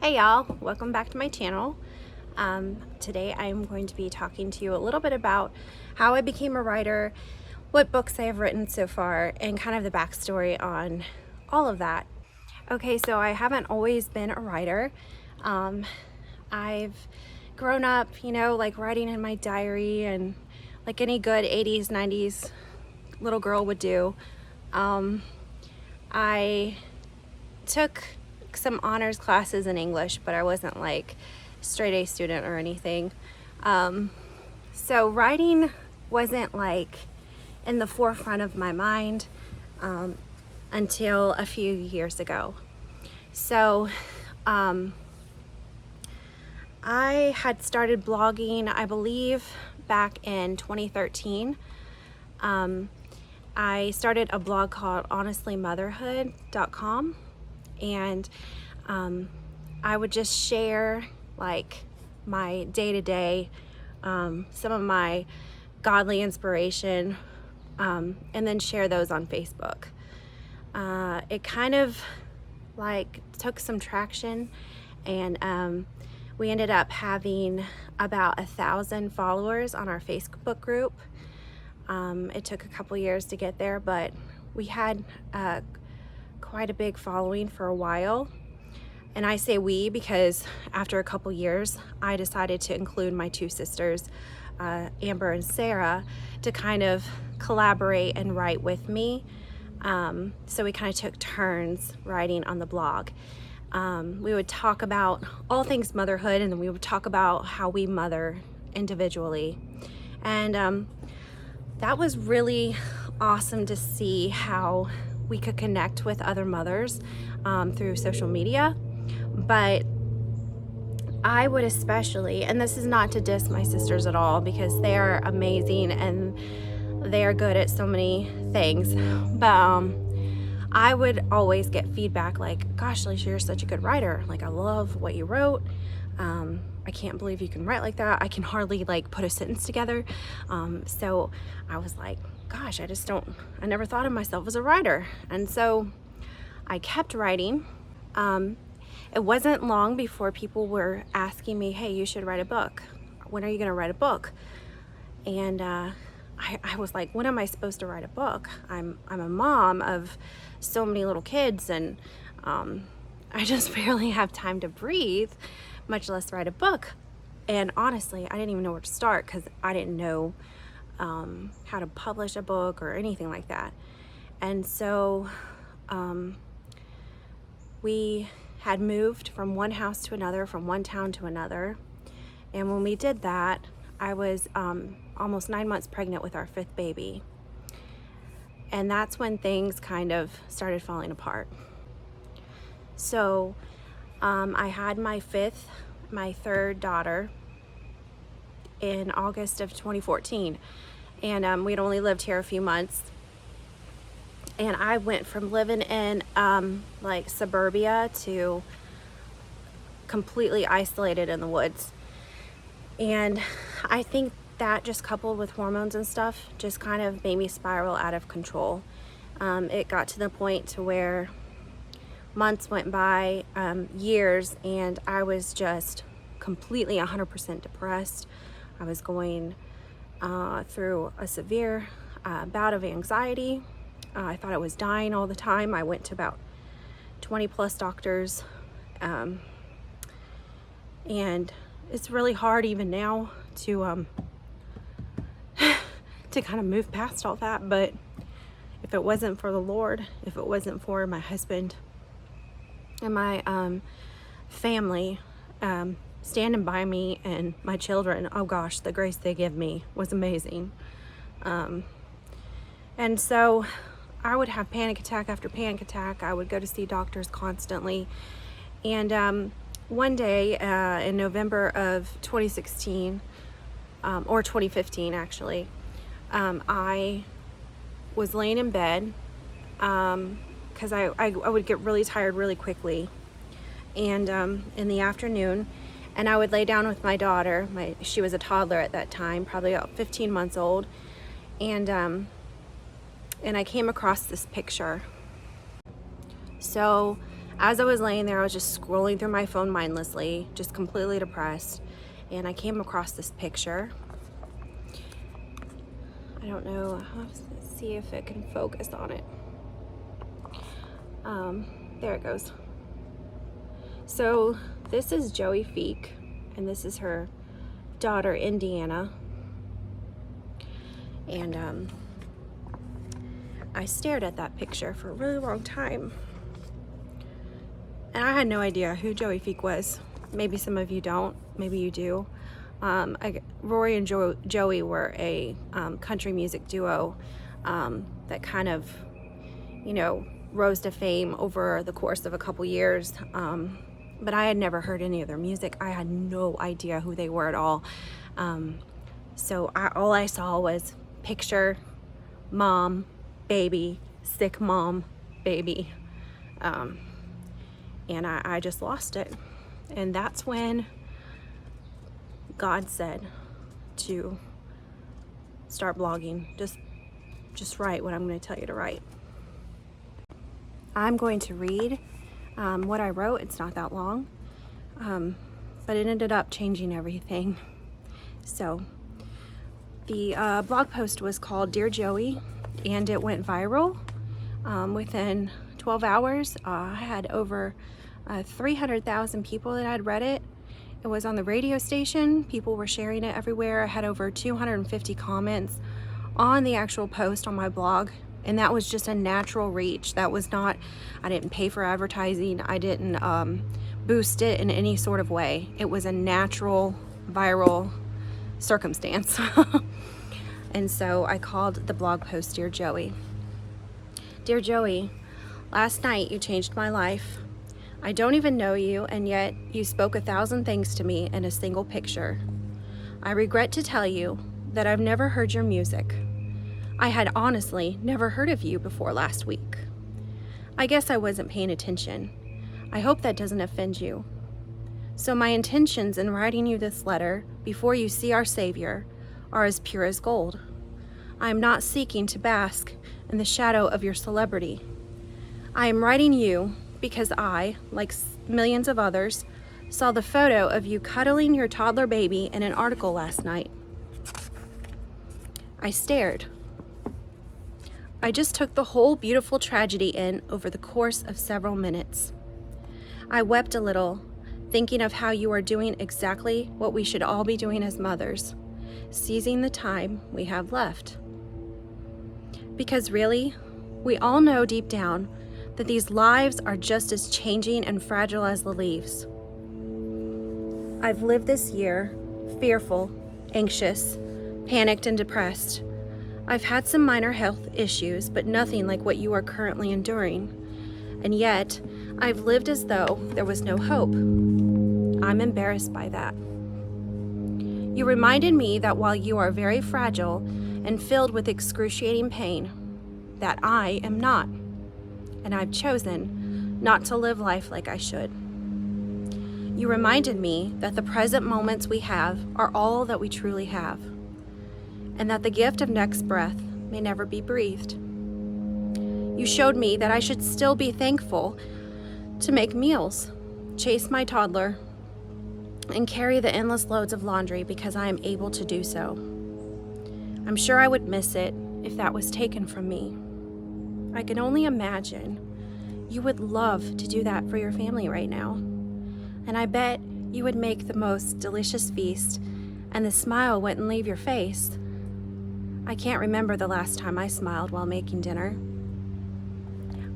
Hey y'all, welcome back to my channel. Today I'm going to be talking to you a little bit about how I became a writer, what books I have written so far, and kind of the backstory on all of that. Okay, so I haven't always been a writer. I've grown up, like writing in my diary and like any good 80s, 90s little girl would do. I took some honors classes in English, but I wasn't like straight A student or anything. So writing wasn't like in the forefront of my mind until a few years ago. So I had started blogging, I believe, back in 2013. I started a blog called honestlymotherhood.com, and I would just share like my day-to-day, some of my godly inspiration, and then share those on Facebook. It kind of like took some traction, and we ended up having about 1,000 followers on our Facebook group. It took a couple years to get there, but we had quite a big following for a while. And I say we because after a couple years, I decided to include my two sisters, Amber and Sarah, to kind of collaborate and write with me. So we kind of took turns writing on the blog. We would talk about all things motherhood, and then we would talk about how we mother individually. And that was really awesome to see how we could connect with other mothers through social media. But I would especially, and this is not to diss my sisters at all because they are amazing and they are good at so many things, but I would always get feedback like, gosh, Alicia, you're such a good writer. Like, I love what you wrote. I can't believe you can write like that. I can hardly like put a sentence together. So I was like, gosh, I never thought of myself as a writer. And so I kept writing. It wasn't long before people were asking me, hey, you should write a book. When are you gonna write a book? And I was like, when am I supposed to write a book? I'm a mom of so many little kids, and I just barely have time to breathe, much less write a book. And honestly, I didn't even know where to start because I didn't know how to publish a book or anything like that. And so we had moved from one house to another, from one town to another. And when we did that, I was almost 9 months pregnant with our 5th baby. And that's when things kind of started falling apart. So I had my 3rd daughter in August of 2014. And we'd only lived here a few months. And I went from living in like suburbia to completely isolated in the woods. And I think that just coupled with hormones and stuff just kind of made me spiral out of control. It got to the point to where months went by, years, and I was just completely 100% depressed. I was going through a severe bout of anxiety. I thought I was dying all the time. I went to about 20 plus doctors. And it's really hard even now to kind of move past all that. But if it wasn't for the Lord, if it wasn't for my husband and my family standing by me and my children, oh gosh, the grace they give me was amazing. And so I would have panic attack after panic attack. I would go to see doctors constantly. And one day in November of 2016, or 2015 actually, I was laying in bed because I would get really tired really quickly, and in the afternoon, and I would lay down with my daughter. She was a toddler at that time, probably about 15 months old, and I came across this picture. So As I was laying there, I was just scrolling through my phone mindlessly, just completely depressed, and I came across this picture. I don't know, let's see if it can focus on it. There it goes. So this is Joey Feek, and this is her daughter, Indiana. And I stared at that picture for a really long time. And I had no idea who Joey Feek was. Maybe some of you don't, maybe you do. Rory and Joey were a country music duo that kind of, rose to fame over the course of a couple years. But I had never heard any of their music. I had no idea who they were at all. So all I saw was picture, mom, baby, sick mom, baby. And I just lost it. And that's when God said to start blogging. Just write what I'm going to tell you to write. I'm going to read what I wrote. It's not that long, but it ended up changing everything. So the blog post was called Dear Joey, and it went viral. Within 12 hours, I had over 300,000 people that had read it. It was on the radio station. People were sharing it everywhere. I had over 250 comments on the actual post on my blog, and that was just a natural reach. That was not, I didn't pay for advertising. I didn't boost it in any sort of way. It was a natural viral circumstance. And so I called the blog post Dear Joey. Dear Joey, last night you changed my life. I don't even know you, and yet you spoke 1,000 things to me in a single picture. I regret to tell you that I've never heard your music. I had honestly never heard of you before last week. I guess I wasn't paying attention. I hope that doesn't offend you. So my intentions in writing you this letter before you see our Savior are as pure as gold. I am not seeking to bask in the shadow of your celebrity. I am writing you because I, like millions of others, saw the photo of you cuddling your toddler baby in an article last night. I stared. I just took the whole beautiful tragedy in over the course of several minutes. I wept a little, thinking of how you are doing exactly what we should all be doing as mothers, seizing the time we have left. Because really, we all know deep down that these lives are just as changing and fragile as the leaves. I've lived this year fearful, anxious, panicked, and depressed. I've had some minor health issues, but nothing like what you are currently enduring. And yet, I've lived as though there was no hope. I'm embarrassed by that. You reminded me that while you are very fragile and filled with excruciating pain, that I am not. And I've chosen not to live life like I should. You reminded me that the present moments we have are all that we truly have, and that the gift of next breath may never be breathed. You showed me that I should still be thankful to make meals, chase my toddler, and carry the endless loads of laundry because I am able to do so. I'm sure I would miss it if that was taken from me. I can only imagine you would love to do that for your family right now. And I bet you would make the most delicious feast, and the smile wouldn't leave your face. I can't remember the last time I smiled while making dinner.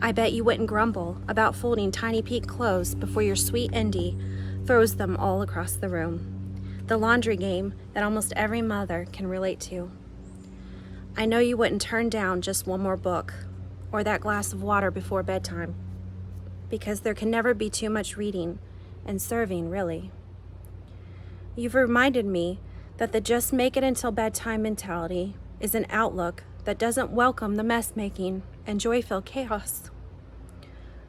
I bet you wouldn't grumble about folding tiny pink clothes before your sweet Indy throws them all across the room. The laundry game that almost every mother can relate to. I know you wouldn't turn down just one more book or that glass of water before bedtime, because there can never be too much reading and serving, really. You've reminded me that the just make it until bedtime mentality is an outlook that doesn't welcome the mess making and joy-filled chaos.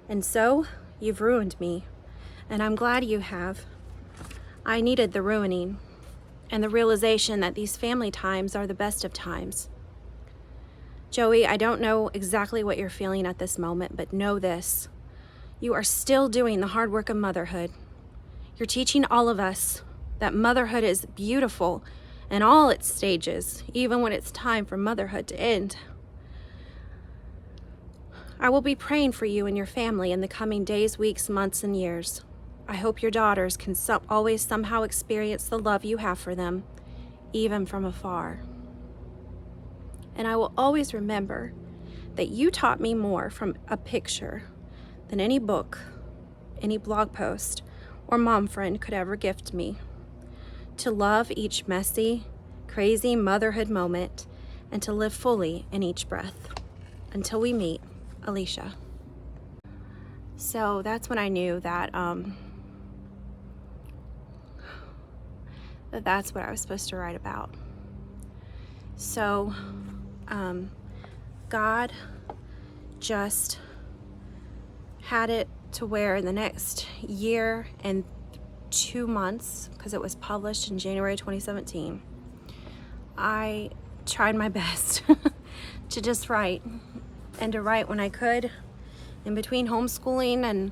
And so, you've ruined me, and I'm glad you have. I needed the ruining and the realization that these family times are the best of times. Joey, I don't know exactly what you're feeling at this moment, but know this. You are still doing the hard work of motherhood. You're teaching all of us that motherhood is beautiful in all its stages, even when it's time for motherhood to end. I will be praying for you and your family in the coming days, weeks, months, and years. I hope your daughters can always somehow experience the love you have for them, even from afar. And I will always remember that you taught me more from a picture than any book, any blog post, or mom friend could ever gift me. To love each messy, crazy motherhood moment and to live fully in each breath. Until we meet, Alicia. So that's when I knew that that's what I was supposed to write about. So God just had it to where in the next year and 2 months, because it was published in January 2017, I tried my best to just write and to write when I could. In between homeschooling and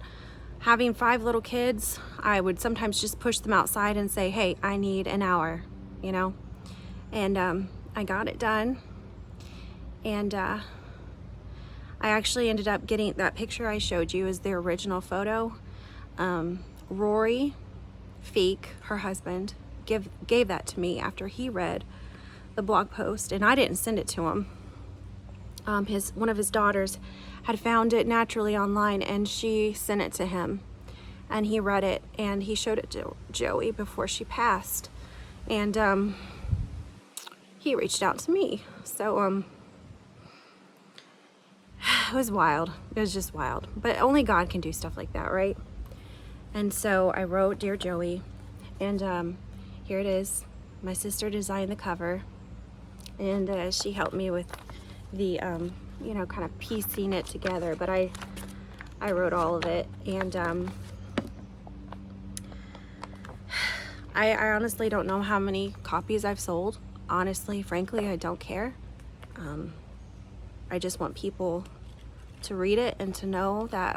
having 5 little kids, I would sometimes just push them outside and say, hey, I need an hour, and I got it done. And I actually ended up getting that picture I showed you as the original photo. Rory Feek, her husband, gave that to me after he read the blog post, and I didn't send it to him. One of his daughters had found it naturally online, and she sent it to him, and he read it, and he showed it to Joey before she passed, and he reached out to me. So it was wild. It was just wild, but only God can do stuff like that, right? And so I wrote, Dear Joey, and here it is. My sister designed the cover, and she helped me with the kind of piecing it together, but I wrote all of it, and I honestly don't know how many copies I've sold. Honestly, frankly, I don't care. I just want people to read it and to know that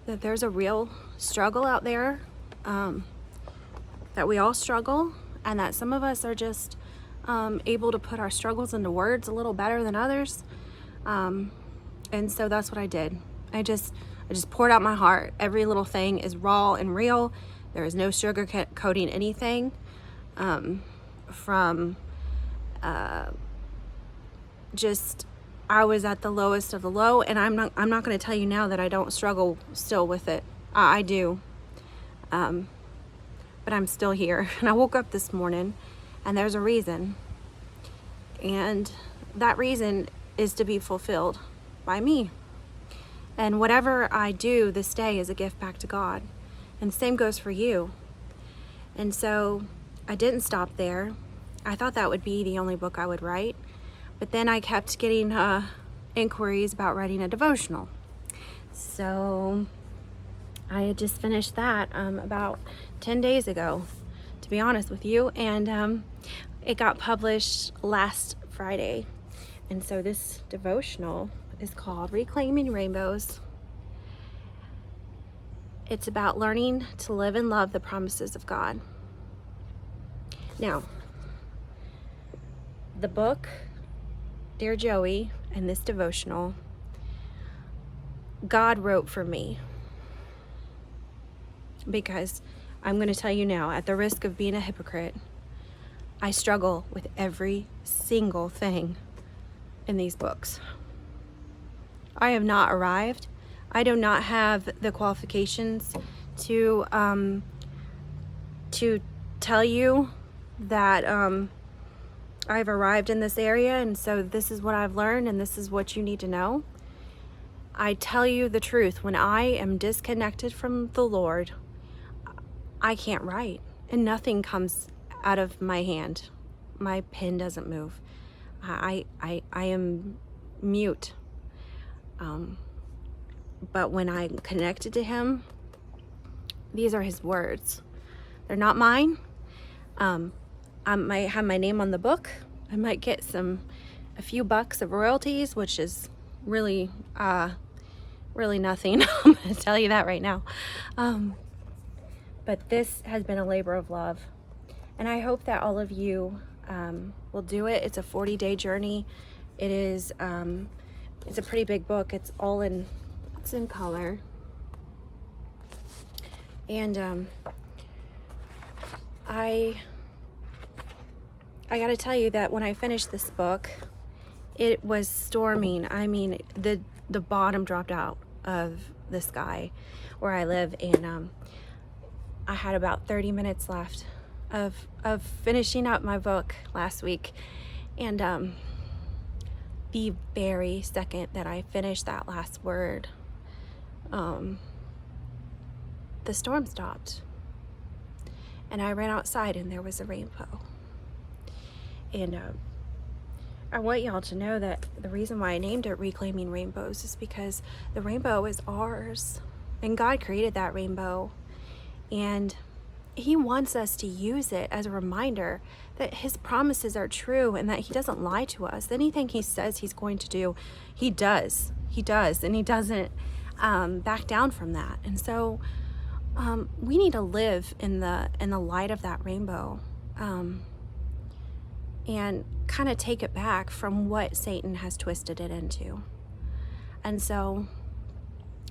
that there's a real struggle out there, that we all struggle, and that some of us are just able to put our struggles into words a little better than others. And so that's what I did. I just poured out my heart. Every little thing is raw and real. There is no sugar coating anything. I was at the lowest of the low, and I'm not going to tell you now that I don't struggle still with it. I do. But I'm still here. And I woke up this morning, and there's a reason. And that reason is to be fulfilled by me. And whatever I do this day is a gift back to God. And the same goes for you. And so I didn't stop there. I thought that would be the only book I would write. But then I kept getting inquiries about writing a devotional. So I had just finished that about 10 days ago, to be honest with you. And it got published last Friday. And so this devotional is called Reclaiming Rainbows. It's about learning to live and love the promises of God. Now, the book, Dear Joey, and this devotional, God wrote for me. Because I'm going to tell you now, at the risk of being a hypocrite, I struggle with every single thing in these books. I have not arrived. I do not have the qualifications to tell you that I've arrived in this area, and so this is what I've learned, and this is what you need to know. I tell you the truth. When I am disconnected from the Lord, I can't write, and nothing comes out of my hand. My pen doesn't move. I am mute. But when I'm connected to Him, these are His words. They're not mine. I might have my name on the book. I might get a few bucks of royalties, which is really nothing. I'm going to tell you that right now. But this has been a labor of love. And I hope that all of you will do it. It's a 40-day journey. It is, it's a pretty big book. It's in color. And I got to tell you that when I finished this book, it was storming. I mean, the bottom dropped out of the sky where I live, and I had about 30 minutes left of finishing up my book last week, and the very second that I finished that last word, the storm stopped, and I ran outside and there was a rainbow. And I want y'all to know that the reason why I named it Reclaiming Rainbows is because the rainbow is ours, and God created that rainbow, and He wants us to use it as a reminder that His promises are true and that He doesn't lie to us. Anything He says He's going to do, He does, and He doesn't back down from that. And so we need to live in the light of that rainbow, and kind of take it back from what Satan has twisted it into. And so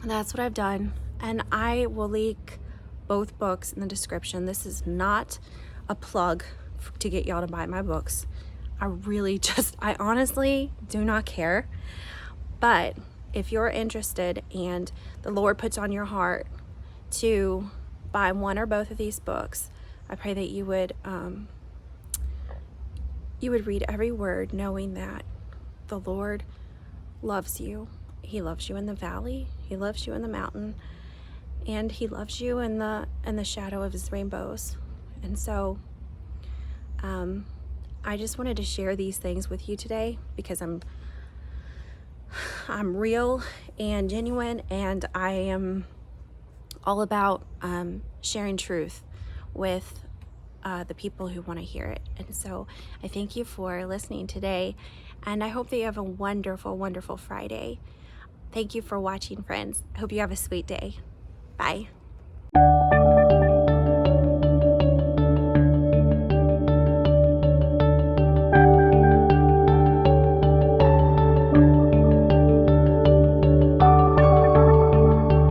that's what I've done, and I will link both books in the description. This is not a plug to get y'all to buy my books. I honestly do not care. But if you're interested and the Lord puts on your heart to buy one or both of these books, I pray that you would read every word, knowing that the Lord loves you. He loves you in the valley, He loves you in the mountain, and He loves you in the shadow of His rainbows. And so I just wanted to share these things with you today because I'm real and genuine, and I am all about sharing truth with the people who want to hear it. And so I thank you for listening today, and I hope that you have a wonderful, wonderful Friday. Thank you for watching, friends. I hope you have a sweet day. Bye.